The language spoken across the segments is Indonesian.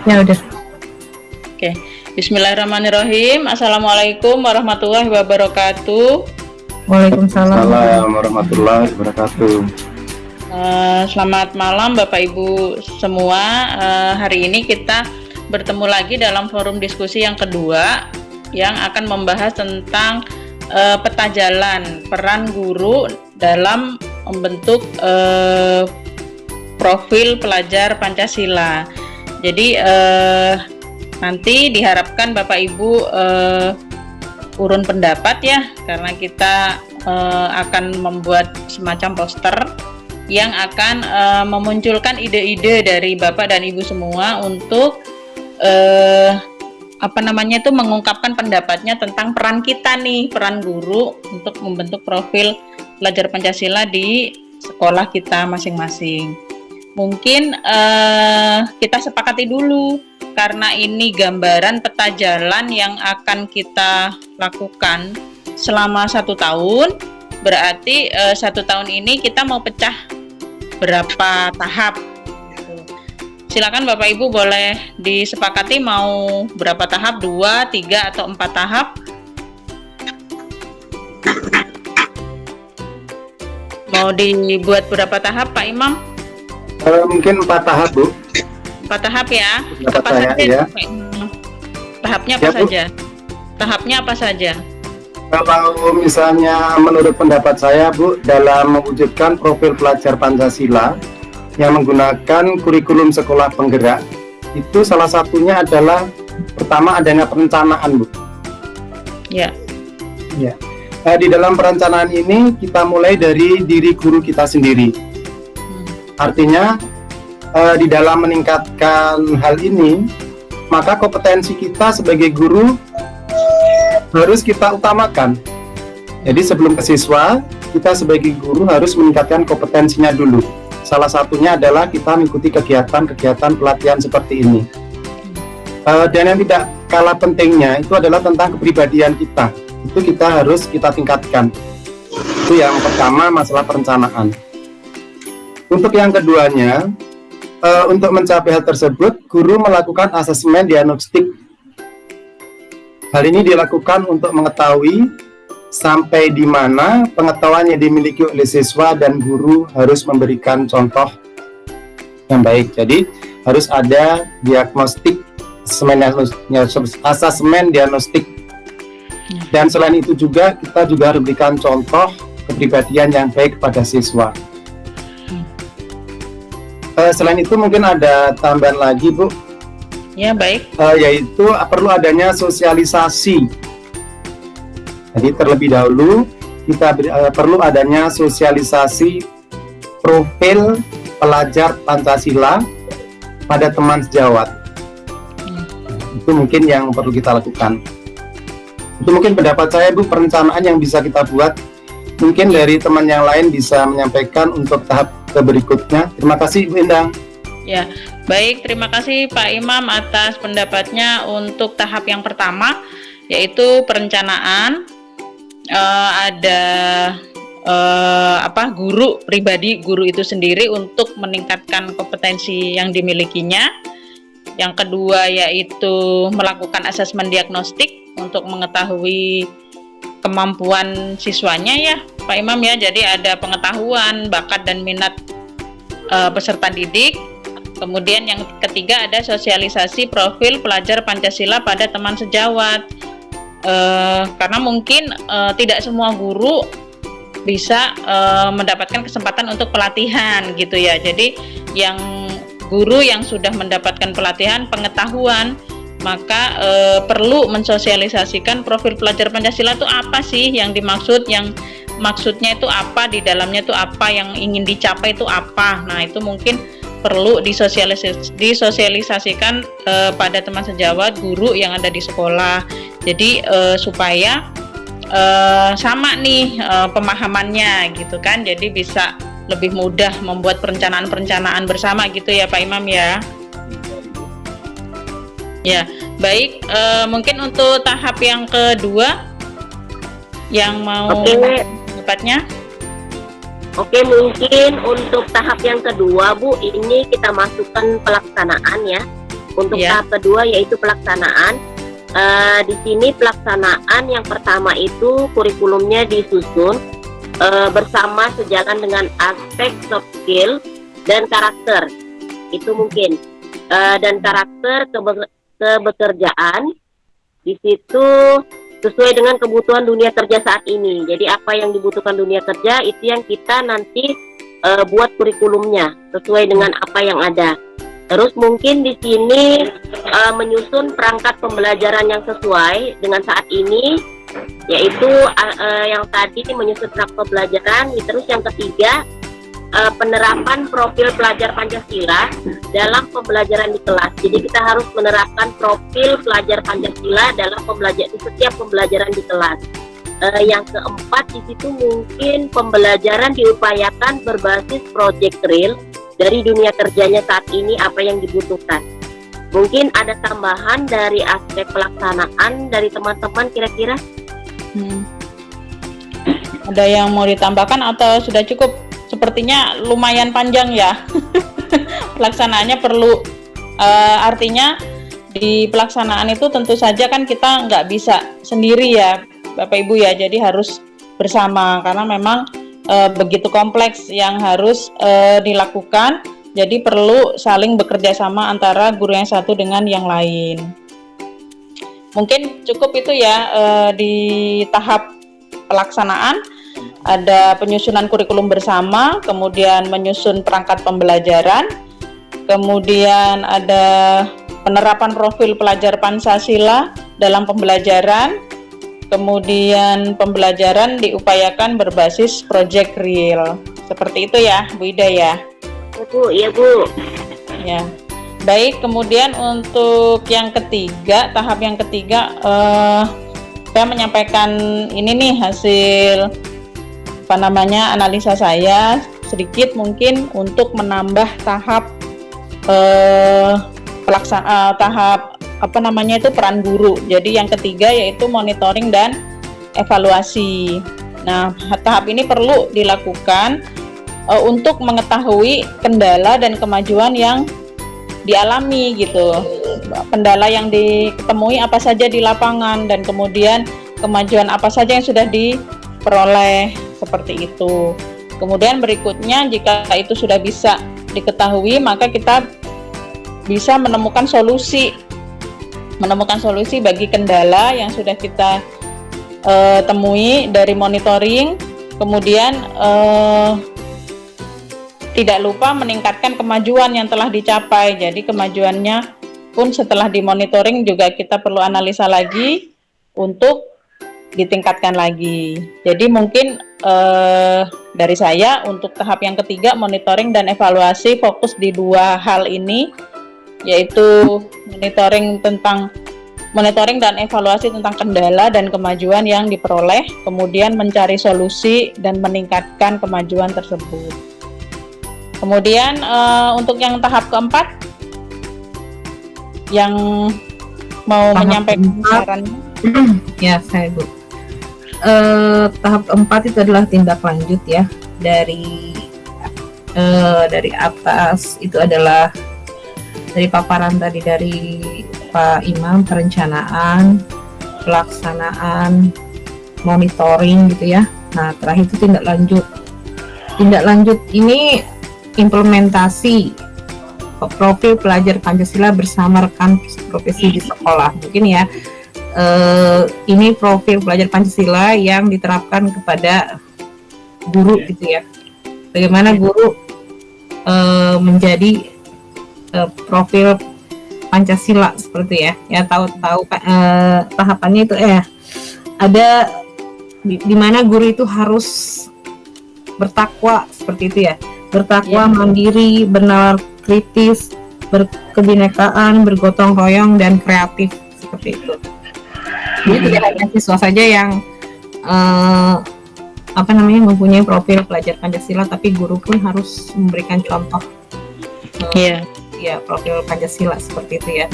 Ya udah. Oke, Bismillahirrahmanirrahim. Assalamualaikum warahmatullahi wabarakatuh. Waalaikumsalam. Assalamualaikum warahmatullahi wabarakatuh. Selamat malam Bapak Ibu semua. Hari ini kita bertemu lagi dalam forum diskusi yang kedua yang akan membahas tentang peta jalan peran guru dalam membentuk profil pelajar Pancasila. Jadi nanti diharapkan Bapak Ibu urun pendapat ya, karena kita akan membuat semacam poster yang akan memunculkan ide-ide dari Bapak dan Ibu semua untuk mengungkapkan pendapatnya tentang peran kita nih, peran guru untuk membentuk profil pelajar Pancasila di sekolah kita masing-masing. Mungkin kita sepakati dulu, karena ini gambaran peta jalan yang akan kita lakukan selama 1 tahun. Berarti 1 tahun ini kita mau pecah berapa tahap. Silakan Bapak Ibu boleh disepakati mau berapa tahap, 2, 3, atau 4 tahap. Mau dibuat berapa tahap Pak Imam? Mungkin 4 tahap, Bu. 4 tahap ya. Pendapat Apa saya, saja? ya. Tahapnya apa Ya, Bu. saja? Tahapnya apa saja? Kalau misalnya menurut pendapat saya, Bu, dalam mewujudkan profil pelajar Pancasila yang menggunakan kurikulum sekolah penggerak, itu salah satunya adalah pertama adanya perencanaan, Bu. Ya. Ya. Di dalam perencanaan ini kita mulai dari diri guru kita sendiri. Artinya di dalam meningkatkan hal ini, maka kompetensi kita sebagai guru harus kita utamakan. Jadi sebelum ke siswa, kita sebagai guru harus meningkatkan kompetensinya dulu. Salah satunya adalah kita mengikuti kegiatan-kegiatan pelatihan seperti ini. Dan yang tidak kalah pentingnya itu adalah tentang kepribadian kita. Itu kita harus kita tingkatkan. Itu yang pertama, masalah perencanaan. Untuk yang keduanya, untuk mencapai hal tersebut, guru melakukan asesmen diagnostik. Hal ini dilakukan untuk mengetahui sampai di mana pengetahuan yang dimiliki oleh siswa dan guru harus memberikan contoh yang baik. Jadi harus ada diagnostik, asesmen diagnostik. Dan selain itu juga kita juga harus berikan contoh kepribadian yang baik kepada siswa. Selain itu mungkin ada tambahan lagi, Bu. Ya, baik. Yaitu perlu adanya sosialisasi. Jadi terlebih dahulu kita perlu adanya sosialisasi profil pelajar Pancasila pada teman sejawat. Itu mungkin yang perlu kita lakukan. Itu mungkin pendapat saya, Bu, perencanaan yang bisa kita buat. Mungkin dari teman yang lain bisa menyampaikan untuk tahap berikutnya. Terima kasih, Bu Endang. Ya, baik. Terima kasih Pak Imam atas pendapatnya untuk tahap yang pertama, yaitu perencanaan. Ada guru pribadi, guru itu sendiri untuk meningkatkan kompetensi yang dimilikinya. Yang kedua yaitu melakukan asesmen diagnostik untuk mengetahui kemampuan siswanya ya Pak Imam ya. Jadi ada pengetahuan, bakat dan minat peserta didik. Kemudian yang ketiga ada sosialisasi profil pelajar Pancasila pada teman sejawat. Karena mungkin tidak semua guru bisa mendapatkan kesempatan untuk pelatihan gitu ya. Jadi yang guru yang sudah mendapatkan pelatihan pengetahuan, maka perlu mensosialisasikan profil pelajar Pancasila itu apa sih yang dimaksud, yang maksudnya itu apa, di dalamnya itu apa, yang ingin dicapai itu apa. Nah itu mungkin perlu disosialisasikan pada teman sejawat, guru yang ada di sekolah. Jadi supaya sama nih pemahamannya gitu kan, jadi bisa lebih mudah membuat perencanaan-perencanaan bersama gitu ya Pak Imam ya. Ya, baik. Mungkin untuk tahap yang kedua yang mau pendapatnya. Oke, mungkin untuk tahap yang kedua Bu, ini kita masukkan pelaksanaan ya. Untuk Ya. tahap kedua yaitu pelaksanaan. Di sini pelaksanaan yang pertama itu kurikulumnya disusun bersama sejalan dengan aspek soft skill dan karakter. Itu mungkin dan karakter kebekerjaan di situ sesuai dengan kebutuhan dunia kerja saat ini. Jadi apa yang dibutuhkan dunia kerja itu yang kita nanti buat kurikulumnya sesuai dengan apa yang ada. Terus mungkin di sini menyusun perangkat pembelajaran yang sesuai dengan saat ini, yaitu yang tadi menyusun perangkat pembelajaran. Terus yang ketiga penerapan profil pelajar Pancasila dalam pembelajaran di kelas. Jadi kita harus menerapkan profil pelajar Pancasila dalam di setiap pembelajaran di kelas. Yang keempat di situ mungkin pembelajaran diupayakan berbasis project real dari dunia kerjanya saat ini apa yang dibutuhkan. Mungkin ada tambahan dari aspek pelaksanaan dari teman-teman kira-kira? Ada yang mau ditambahkan atau sudah cukup? Sepertinya lumayan panjang ya. Pelaksanaannya perlu artinya di pelaksanaan itu tentu saja kan kita nggak bisa sendiri ya Bapak Ibu ya, jadi harus bersama karena memang begitu kompleks yang harus dilakukan, jadi perlu saling bekerja sama antara guru yang satu dengan yang lain. Mungkin cukup itu ya di tahap pelaksanaan. Ada penyusunan kurikulum bersama, kemudian menyusun perangkat pembelajaran, kemudian ada penerapan profil pelajar Pancasila dalam pembelajaran, kemudian pembelajaran diupayakan berbasis project real. Seperti itu ya, Bu Ida ya? Iya Bu. Ya. Baik, kemudian untuk yang ketiga, tahap yang ketiga, saya menyampaikan ini nih hasil analisa saya sedikit mungkin untuk menambah tahap tahap peran guru. Jadi yang ketiga yaitu monitoring dan evaluasi. Nah, tahap ini perlu dilakukan untuk mengetahui kendala dan kemajuan yang dialami gitu. Kendala yang ditemui apa saja di lapangan dan kemudian kemajuan apa saja yang sudah diperoleh, seperti itu. Kemudian berikutnya jika itu sudah bisa diketahui, maka kita bisa menemukan solusi bagi kendala yang sudah kita temui dari monitoring. Kemudian tidak lupa meningkatkan kemajuan yang telah dicapai. Jadi kemajuannya pun setelah dimonitoring juga kita perlu analisa lagi untuk ditingkatkan lagi. Jadi mungkin dari saya untuk tahap yang ketiga monitoring dan evaluasi fokus di dua hal ini, yaitu monitoring dan evaluasi tentang kendala dan kemajuan yang diperoleh, kemudian mencari solusi dan meningkatkan kemajuan tersebut. Kemudian untuk yang tahap keempat yang mau menyampaikan saran. Ya, saya Bu. Tahap keempat itu adalah tindak lanjut ya dari atas, itu adalah dari paparan tadi dari Pak Imam, perencanaan, pelaksanaan, monitoring gitu ya. Nah, terakhir itu tindak lanjut. Tindak lanjut ini implementasi profil pelajar Pancasila bersama rekan profesi di sekolah. Mungkin ya ini profil pelajar Pancasila yang diterapkan kepada guru gitu ya. Bagaimana guru menjadi profil Pancasila seperti ya tahu tahapannya itu ada di mana guru itu harus bertakwa seperti itu ya, bertakwa, mandiri, bernalar kritis, berkebinekaan, bergotong royong dan kreatif seperti itu. Jadi tidak hanya siswa saja yang mempunyai profil pelajar Pancasila, tapi guru pun harus memberikan contoh profil Pancasila seperti itu ya.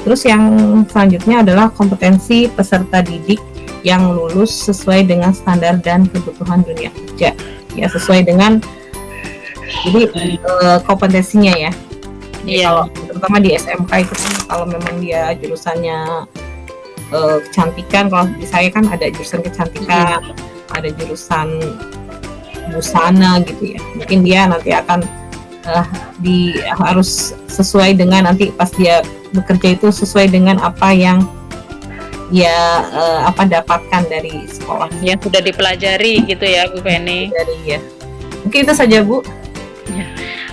Terus yang selanjutnya adalah kompetensi peserta didik yang lulus sesuai dengan standar dan kebutuhan dunia kerja. Ya, sesuai dengan kompetensinya ya. Kalau terutama di SMK itu kan kalau memang dia jurusannya kecantikan, kalau di saya kan ada jurusan kecantikan, ada jurusan busana gitu ya. Mungkin dia nanti akan harus sesuai dengan nanti pas dia bekerja itu sesuai dengan apa yang dia dapatkan dari sekolah yang sudah dipelajari gitu ya Bu Feni. Ya. Mungkin itu saja Bu. Ya.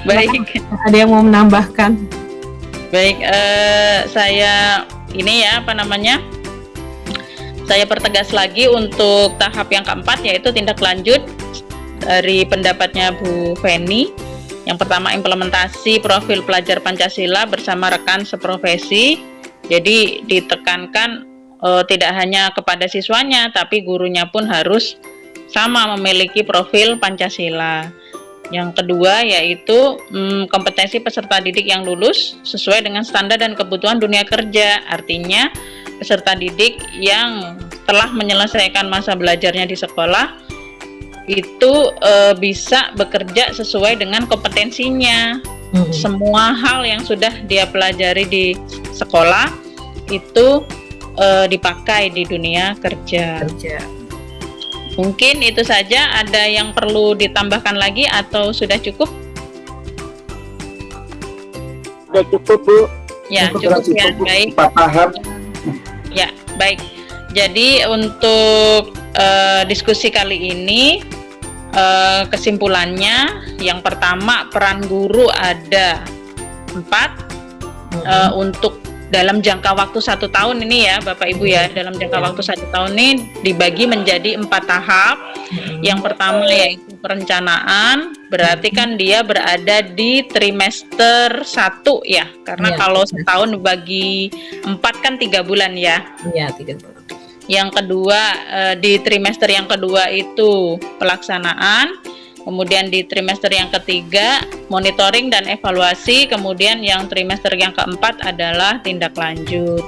Baik. Ada yang mau menambahkan? Baik, saya saya pertegas lagi untuk tahap yang keempat, yaitu tindak lanjut dari pendapatnya Bu Feni. Yang pertama, implementasi profil pelajar Pancasila bersama rekan seprofesi. Jadi ditekankan tidak hanya kepada siswanya, tapi gurunya pun harus sama memiliki profil Pancasila. Yang kedua yaitu kompetensi peserta didik yang lulus sesuai dengan standar dan kebutuhan dunia kerja. Artinya peserta didik yang telah menyelesaikan masa belajarnya di sekolah itu bisa bekerja sesuai dengan kompetensinya. Semua hal yang sudah dia pelajari di sekolah itu dipakai di dunia kerja. Mungkin itu saja. Ada yang perlu ditambahkan lagi atau sudah cukup? Sudah cukup Bu. Ya, cukup ya. Baik. Tahap. Ya, baik. Jadi untuk diskusi kali ini kesimpulannya, yang pertama, peran guru ada 4 untuk dalam jangka waktu 1 tahun ini ya Bapak Ibu ya. Dalam jangka waktu 1 tahun ini dibagi menjadi 4 tahap. Yang pertama yaitu perencanaan, berarti kan dia berada di trimester 1 ya, karena kalau setahun dibagi 4 kan 3 bulan ya. Iya, 3 bulan. Yang kedua, di trimester yang kedua itu pelaksanaan, kemudian di trimester yang ketiga monitoring dan evaluasi, kemudian yang trimester yang keempat adalah tindak lanjut.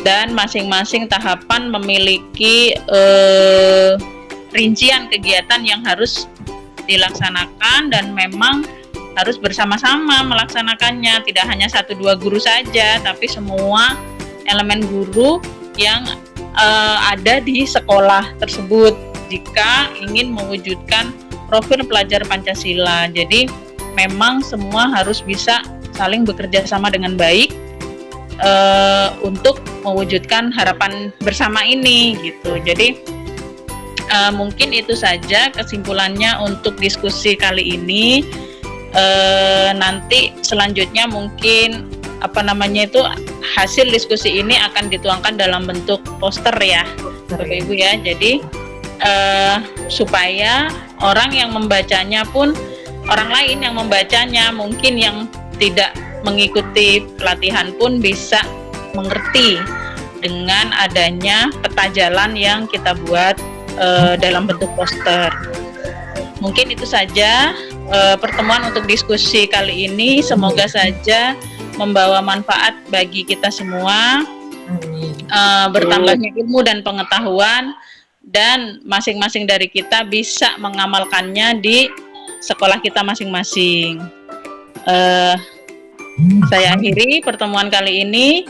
Dan masing-masing tahapan memiliki rincian kegiatan yang harus dilaksanakan dan memang harus bersama-sama melaksanakannya. Tidak hanya 1-2 guru saja, tapi semua elemen guru yang ada di sekolah tersebut jika ingin mewujudkan profil pelajar Pancasila. Jadi memang semua harus bisa saling bekerja sama dengan baik untuk mewujudkan harapan bersama ini gitu. Jadi mungkin itu saja kesimpulannya untuk diskusi kali ini. Nanti selanjutnya mungkin hasil diskusi ini akan dituangkan dalam bentuk poster ya Bapak Ibu ya. Jadi supaya orang yang membacanya pun, orang lain yang membacanya mungkin yang tidak mengikuti pelatihan pun bisa mengerti dengan adanya peta jalan yang kita buat dalam bentuk poster. Mungkin itu saja pertemuan untuk diskusi kali ini. Semoga saja membawa manfaat bagi kita semua, bertambahnya ilmu dan pengetahuan, dan masing-masing dari kita bisa mengamalkannya di sekolah kita masing-masing. Saya akhiri pertemuan kali ini.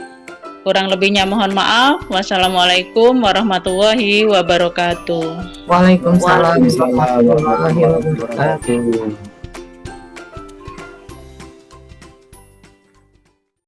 Kurang lebihnya mohon maaf. Wassalamualaikum warahmatullahi wabarakatuh. Waalaikumsalam warahmatullahi wabarakatuh.